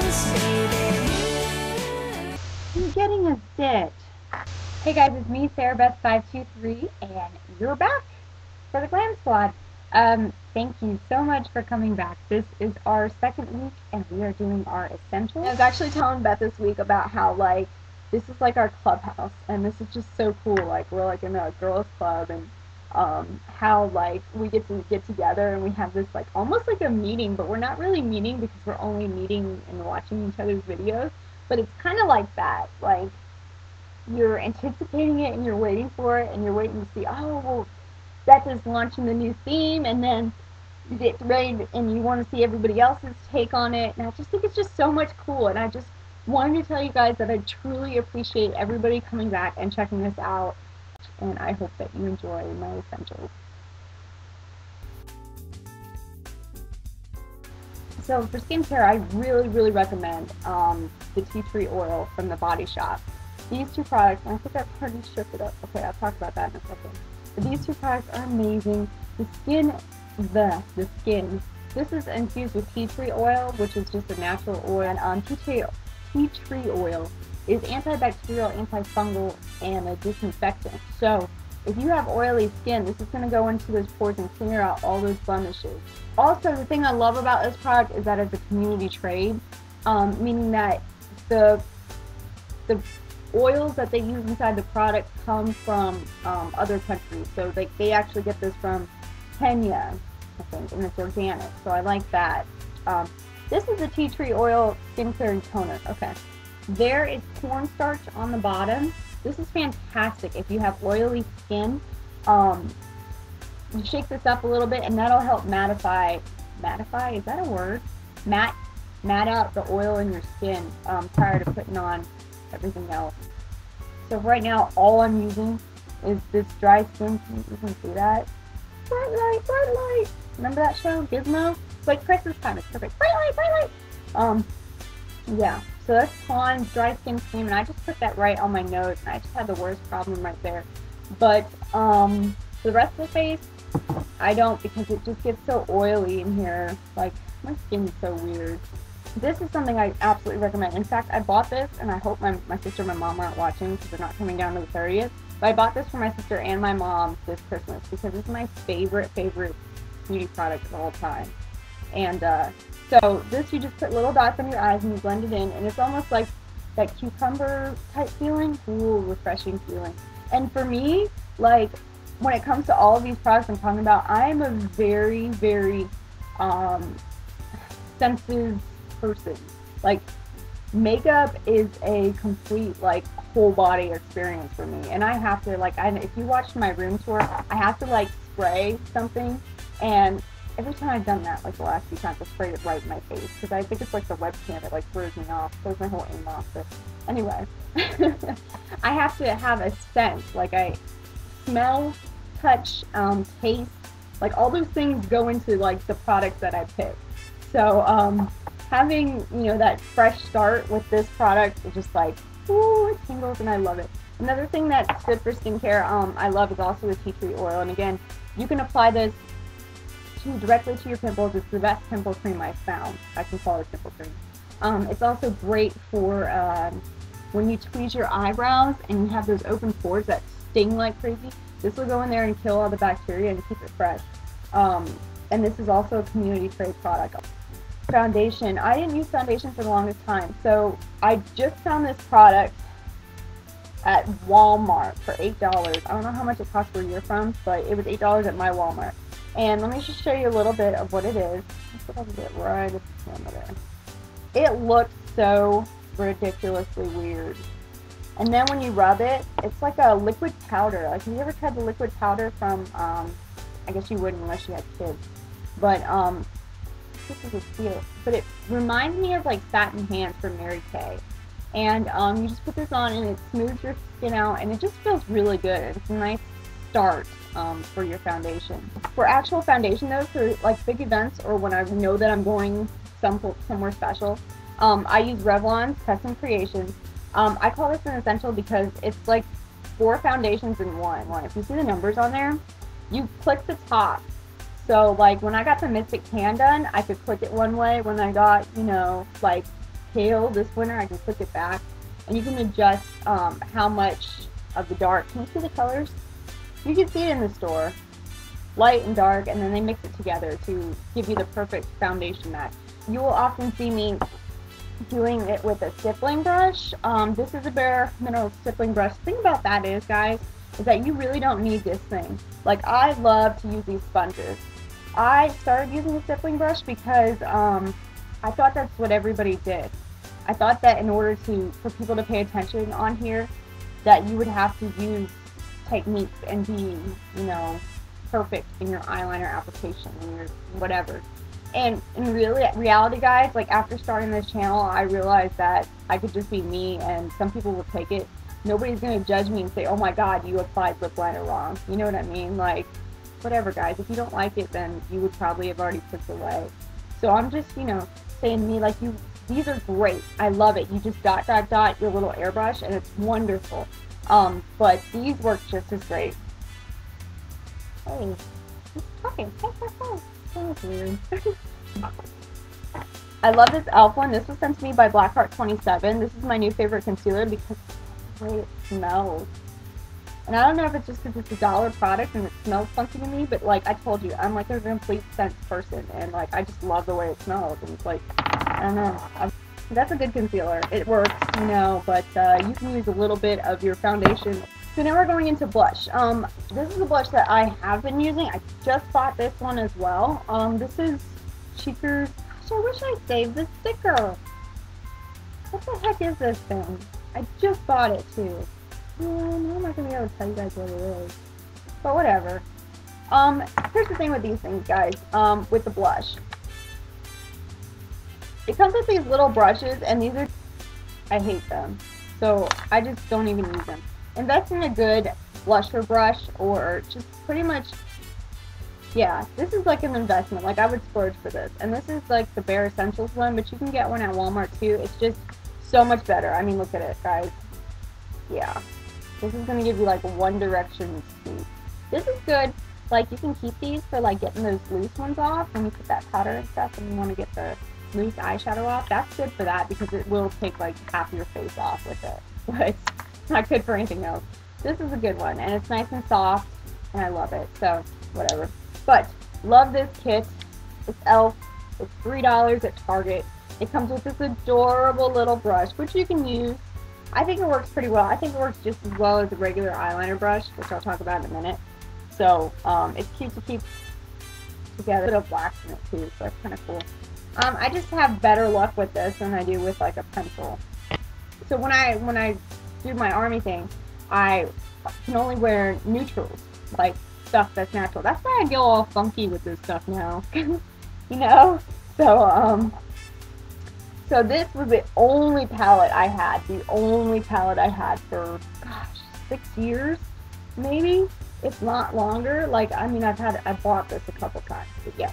I'm getting a stitch. Hey guys, it's me, Sarabeth523, and you're back for the Glam Squad. Thank you so much for coming back. This is our second week, and we are doing our essentials. I was actually telling Beth this week about how, like, this is like our clubhouse, and this is just so cool. Like, we're like in a girls' club, and how, like, we get to get together, and we have this, like, almost like a meeting, but we're not really meeting because we're only meeting and watching each other's videos. But it's kind of like that. Like, you're anticipating it, and you're waiting for it, and you're waiting to see, oh, well, Beth is launching the new theme, and then you get ready and you want to see everybody else's take on it. And I just think it's just so much cool, and I just wanted to tell you guys that I truly appreciate everybody coming back and checking this out, and I hope that you enjoy my essentials. So for skincare, I really recommend the tea tree oil from the Body Shop. These two products, and I think I've already shook it up. Okay, I'll talk about that in a second. But these two products are amazing. The skin, this is infused with tea tree oil, which is just a natural oil. And tea tree oil is antibacterial, antifungal, and a disinfectant. So if you have oily skin, this is going to go into those pores and clear out all those blemishes. Also, the thing I love about this product is that it's a community trade, meaning that the oils that they use inside the product come from other countries. So they actually get this from Kenya, I think, and it's organic. So I like that. This is the tea tree oil skin clearing toner. Okay, there is cornstarch on the bottom. This is fantastic if you have oily skin. You shake this up a little bit, and that'll help mattify, is that a word? Matte out the oil in your skin prior to putting on everything else. So right now, all I'm using is this dry skin. You can see that. Bright light, bright light. Remember that show, Gizmo? It's like Christmas time. It's perfect. Bright light, bright light. Yeah. So that's Pond's dry skin cream, and I just put that right on my nose, and I just had the worst problem right there. But for the rest of the face, I don't, because it just gets so oily in here. Like, my skin is so weird. This is something I absolutely recommend. In fact, I bought this, and I hope my sister and my mom aren't watching because they're not coming down to the 30th. But I bought this for my sister and my mom this Christmas because it's my favorite beauty product of all time. And so this, you just put little dots on your eyes and you blend it in, and it's almost like that cucumber type feeling. Ooh, refreshing feeling. And for me, like, when it comes to all of these products I'm talking about, I'm a very sensitive person. Like, makeup is a complete, like, whole body experience for me, and I have to, like, if you watched my room tour, I have to, like, spray something, and every time I've done that, like the last few times, I sprayed it right in my face because I think it's like the webcam that, like, throws me off, throws my whole aim off. But anyway, I have to have a scent, like I smell, touch, taste, like all those things go into, like, the products that I pick. So having, you know, that fresh start with this product is just like, ooh, it tingles, and I love it. Another thing that's good for skincare, I love, is also the tea tree oil. And again, you can apply this directly to your pimples. It's the best pimple cream I've found. I can call it pimple cream. It's also great for when you tweeze your eyebrows and you have those open pores that sting like crazy. This will go in there and kill all the bacteria and keep it fresh. And this is also a community trade product. Foundation. I didn't use foundation for the longest time, so I just found this product at Walmart for $8. I don't know how much it cost where you're from, but it was $8 at my Walmart. And let me just show you a little bit of what it is. Let's put a bit right at the camera there. It looks so ridiculously weird. And then when you rub it, it's like a liquid powder. Like, have you ever tried the liquid powder from, I guess you wouldn't unless you had kids. But, this is a feel. But it reminds me of, like, satin hands from Mary Kay. And you just put this on, and it smooths your skin out, and it just feels really good. It's a nice start for your foundation. For actual foundation, though, for, like, big events or when I know that I'm going somewhere special, I use Revlon's Custom Creations. I call this an essential because it's like 4 foundations in one. If you see the numbers on there, you click the top. So, like, when I got the Mystic Tan done, I could click it one way. When I got, you know, like, pale this winter, I can click it back, and you can adjust how much of the dark. Can you see the colors? You can see it in the store, light and dark, and then they mix it together to give you the perfect foundation match. You will often see me doing it with a stippling brush. This is a Bare Minerals stippling brush. The thing about that is, guys, is that you really don't need this thing. Like, I love to use these sponges. I started using a stippling brush because I thought that's what everybody did. I thought that in order for people to pay attention on here, that you would have to use techniques and be, you know, perfect in your eyeliner application and your whatever. And in reality, guys, like, after starting this channel, I realized that I could just be me, and some people will take it. Nobody's going to judge me and say, oh my god, you applied lip liner wrong. You know what I mean? Like, whatever, guys. If you don't like it, then you would probably have already put it away. So I'm just, you know, saying to me, like, these are great. I love it. You just dot, dot, dot your little airbrush, and it's wonderful. But these work just as great. Hey, he's talking. That's weird. I love this e.l.f. one. This was sent to me by Blackheart27. This is my new favorite concealer because of the way it smells. And I don't know if it's just because it's a dollar product and it smells funky to me, but, like I told you, I'm like a complete scent person, and, like, I just love the way it smells. And it's like, I don't know. That's a good concealer. It works, you know, but you can use a little bit of your foundation. So now we're going into blush. This is a blush that I have been using. I just bought this one as well. This is Cheekers. Gosh, I wish I saved the sticker. What the heck is this thing? I just bought it too. Yeah, I'm not gonna be able to tell you guys what it is. But whatever. Here's the thing with these things, guys. With the blush. It comes with these little brushes, and these are, I hate them. So I just don't even use them. Invest in a good blusher brush, or just pretty much, yeah, this is like an investment. Like, I would splurge for this. And this is like the Bare Essentials one, but you can get one at Walmart too. It's just so much better. I mean, look at it, guys. Yeah. This is going to give you like a One Direction speed. This is good. Like, you can keep these for like getting those loose ones off when you put that powder and stuff and you want to get the loose eyeshadow off. That's good for that because it will take like half your face off with it. But it's not good for anything else. This is a good one, and it's nice and soft, and I love it. So, whatever. But, love this kit. It's e.l.f. It's $3 at Target. It comes with this adorable little brush, which you can use. I think it works pretty well. I think it works just as well as a regular eyeliner brush, which I'll talk about in a minute. So, it's cute to keep together. A bit of black in it too, so that's kind of cool. I just have better luck with this than I do with like a pencil. So when I do my army thing, I can only wear neutrals, like stuff that's natural. That's why I go all funky with this stuff now, you know. So so this was the only palette I had. The only palette I had for, gosh, 6 years, maybe, if not longer. Like, I mean, I bought this a couple times, but yes.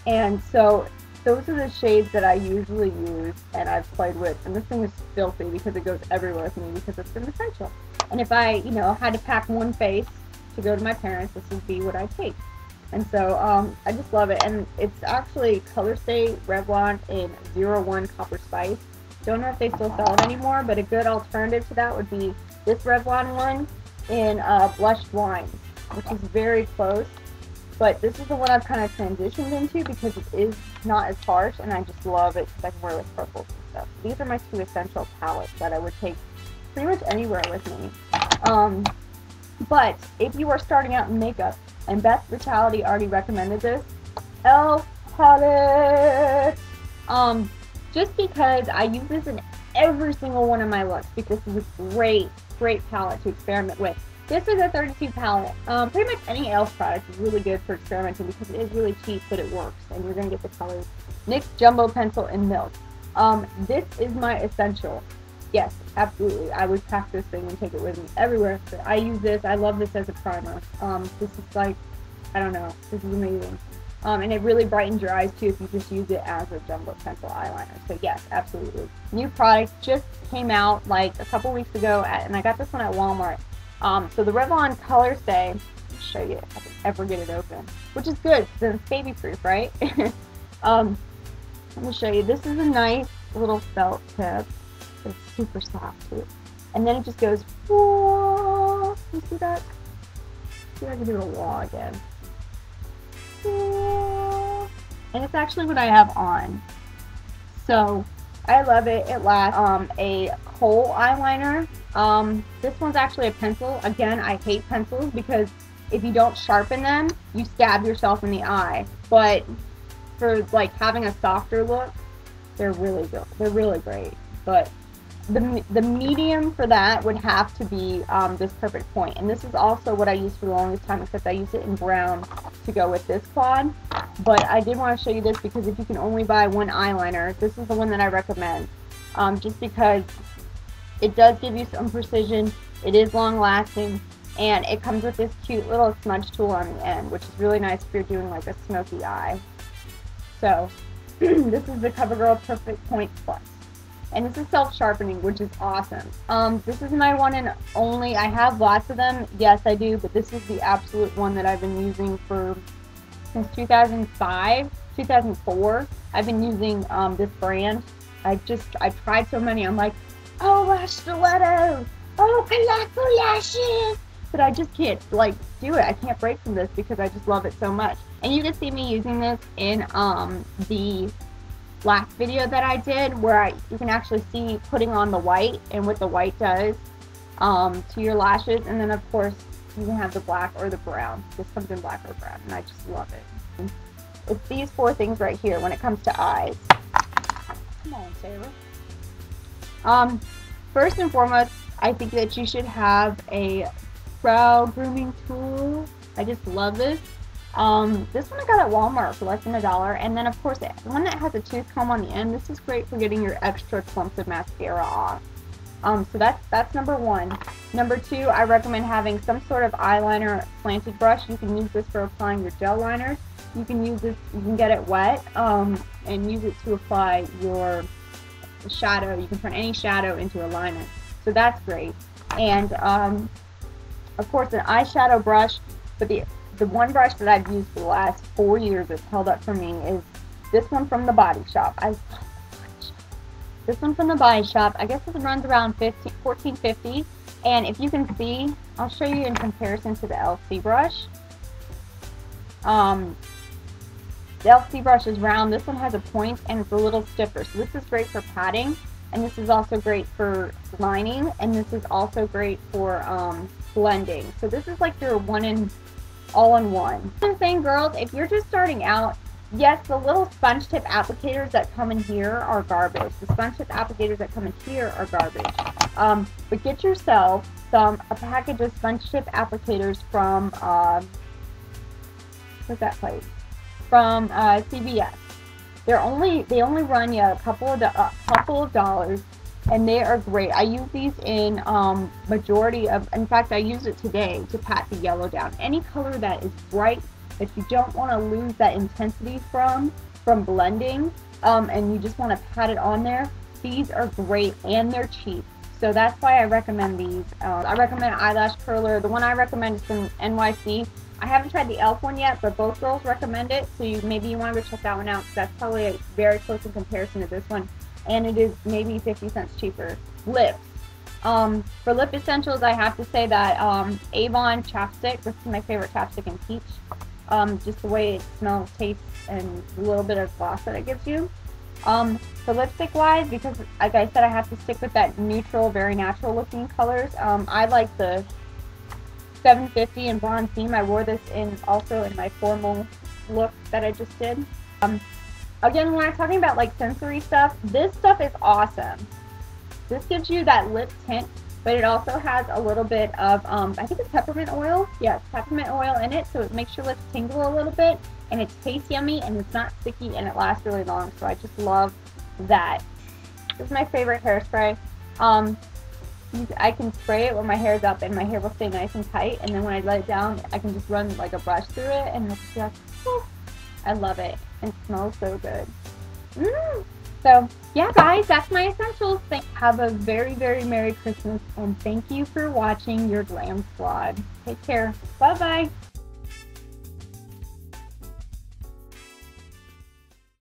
And so those are the shades that I usually use and I've played with. And this thing is filthy because it goes everywhere with me because it's an essential. And if I, you know, had to pack one face to go to my parents, this would be what I take. And so I just love it. And it's actually Color Stay Revlon in 01 Copper Spice. Don't know if they still sell it anymore, but a good alternative to that would be this Revlon one in Blushed Wines, which is very close. But this is the one I've kind of transitioned into because it is not as harsh, and I just love it because I can wear it with purples and stuff. These are my two essential palettes that I would take pretty much anywhere with me. But if you are starting out in makeup, and Beth Vitality already recommended this, e.l.f. palette! Just because I use this in every single one of my looks because this is a great, great palette to experiment with. This is a 32 palette. Pretty much any e.l.f. product is really good for experimenting because it is really cheap, but it works, and you're going to get the colors. NYX Jumbo Pencil in Milk. This is my essential. Yes, absolutely. I would pack this thing and take it with me everywhere. So I use this. I love this as a primer. This is like, I don't know. This is amazing. And it really brightens your eyes too if you just use it as a jumbo pencil eyeliner. So yes, absolutely. New product just came out like a couple weeks ago, and I got this one at Walmart. So the Revlon Color Stay, I'll show you if I can ever get it open, which is good because it's baby proof, right? Let me show you. This is a nice little felt tip. It's super soft too. And then it just goes, whoa. You see that? See if I can do a wall again. Whoa. And it's actually what I have on. So I love it. It lasts. A kohl eyeliner. This one's actually a pencil. Again, I hate pencils because if you don't sharpen them, you stab yourself in the eye. But for like having a softer look, they're really good. They're really great. But the medium for that would have to be this Perfect Point. And this is also what I used for the longest time, except I used it in brown to go with this quad. But I did want to show you this because if you can only buy one eyeliner, this is the one that I recommend. Just because it does give you some precision, it is long lasting, and it comes with this cute little smudge tool on the end, which is really nice if you're doing like a smoky eye. So this is the CoverGirl Perfect Point Plus. And this is self-sharpening, which is awesome. This is my one and only. I have lots of them. Yes, I do, but this is the absolute one that I've been using since 2005, 2004. I've been using this brand. I tried so many. I'm like, oh, lash stiletto. Oh, Calaco lashes. But I just can't, like, do it. I can't break from this because I just love it so much. And you can see me using this in the last video that I did where you can actually see putting on the white and what the white does to your lashes. And then, of course, you can have the black or the brown. This comes in black or brown, and I just love it. It's these four things right here when it comes to eyes. Come on, Sarah. First and foremost, I think that you should have a brow grooming tool. I just love this. This one I got at Walmart for less than $1. And then, of course, the one that has a tooth comb on the end. This is great for getting your extra clumps of mascara off. So that's number one. Number two, I recommend having some sort of eyeliner slanted brush. You can use this for applying your gel liners. You can use this, you can get it wet, and use it to apply your shadow. You can turn any shadow into a liner. So that's great. And, of course, an eyeshadow brush. But the one brush that I've used for the last 4 years that's held up for me is this one from the Body Shop. I love the Body Shop. This one from the Body Shop, I guess it runs around $14.50. And if you can see, I'll show you in comparison to the LC brush. The LC brush is round. This one has a point and it's a little stiffer. So this is great for patting, and this is also great for lining, and this is also great for blending. So this is like your all-in-one. I'm saying, girls, if you're just starting out, yes, the little sponge tip applicators that come in here are garbage. The sponge tip applicators that come in here are garbage. But get yourself a package of sponge tip applicators from what's that place? From CVS. They only run you a couple of dollars, and they are great. I use these in majority of, in fact, I used it today to pat the yellow down. Any color that is bright that you don't want to lose that intensity from blending, and you just want to pat it on there, these are great and they're cheap. So that's why I recommend these. I recommend eyelash curler. The one I recommend is from NYC. I haven't tried the e.l.f. one yet, but both girls recommend it, so maybe you want to go check that one out, because that's probably very close in comparison to this one, and it is maybe 50 cents cheaper. Lips. For lip essentials, I have to say that Avon chapstick, this is my favorite chapstick in peach, just the way it smells, tastes, and a little bit of gloss that it gives you. For lipstick wise, because like I said, I have to stick with that neutral, very natural looking colors. I like the 750 in Bronze Theme. I wore this also in my formal look that I just did. Again, when I'm talking about like sensory stuff, this stuff is awesome. This gives you that lip tint, but it also has a little bit of, I think it's peppermint oil. Yeah, it's peppermint oil in it, so it makes your lips tingle a little bit, and it tastes yummy, and it's not sticky, and it lasts really long, so I just love that. This is my favorite hairspray. I can spray it when my hair's up, and my hair will stay nice and tight, and then when I let it down, I can just run like a brush through it, and it's just, oh, I love it. It smells so good. So, yeah, guys, that's my essentials. Have a very, very Merry Christmas, and thank you for watching your Glam Squad. Take care. Bye-bye.